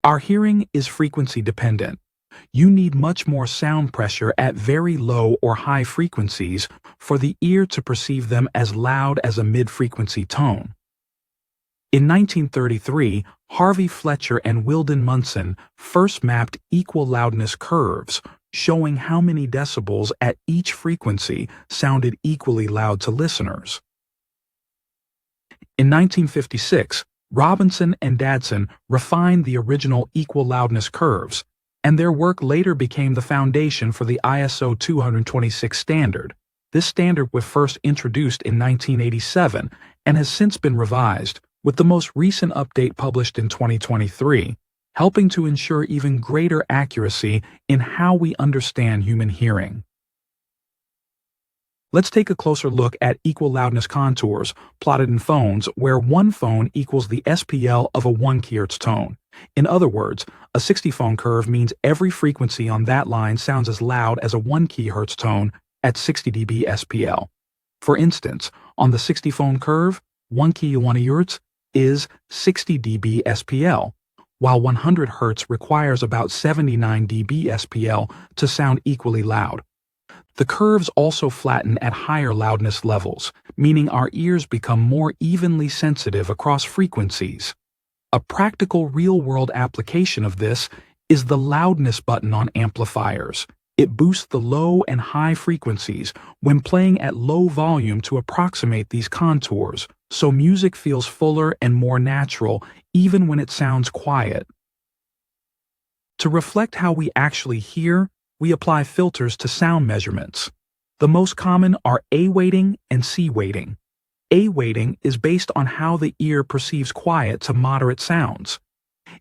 Our hearing is frequency dependent. You need much more sound pressure at very low or high frequencies for the ear to perceive them as loud as a mid-frequency tone. In 1933, Harvey Fletcher and Wilden Munson first mapped equal loudness curves, showing how many decibels at each frequency sounded equally loud to listeners. In 1956, Robinson and Dadson refined the original equal loudness curves, and their work later became the foundation for the ISO 226 standard. This standard was first introduced in 1987 and has since been revised, with the most recent update published in 2023, helping to ensure even greater accuracy in how we understand human hearing. Let's take a closer look at equal loudness contours plotted in phones where one phone equals the SPL of a 1 kHz tone. In other words, a 60 phone curve means every frequency on that line sounds as loud as a 1 kHz tone at 60 dB SPL. For instance, on the 60 phone curve, 1 kHz is 60 dB SPL, while 100 Hz requires about 79 dB SPL to sound equally loud. The curves also flatten at higher loudness levels, meaning our ears become more evenly sensitive across frequencies. A practical real-world application of this is the loudness button on amplifiers. It boosts the low and high frequencies when playing at low volume to approximate these contours, so music feels fuller and more natural even when it sounds quiet. To reflect how we actually hear, we apply filters to sound measurements. The most common are A weighting and C weighting. A weighting is based on how the ear perceives quiet to moderate sounds.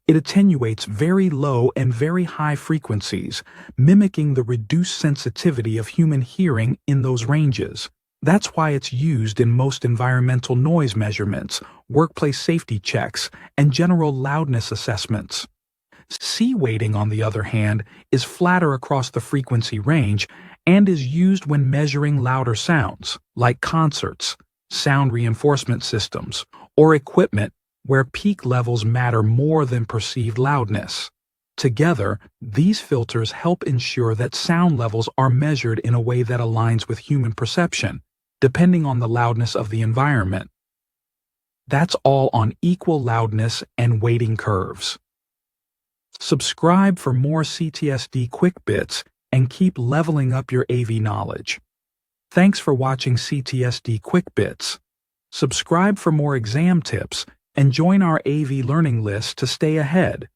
It attenuates very low and very high frequencies, mimicking the reduced sensitivity of human hearing in those ranges. That's why it's used in most environmental noise measurements, workplace safety checks, and general loudness assessments. C weighting, on the other hand, is flatter across the frequency range and is used when measuring louder sounds, like concerts, sound reinforcement systems, or equipment where peak levels matter more than perceived loudness. Together, these filters help ensure that sound levels are measured in a way that aligns with human perception, depending on the loudness of the environment. That's all on equal loudness and weighting curves. Subscribe for more CTS-D Quick Bits and keep leveling up your AV knowledge. Thanks for watching CTS-D Quick Bits. Subscribe for more exam tips and join our AV learning list to stay ahead.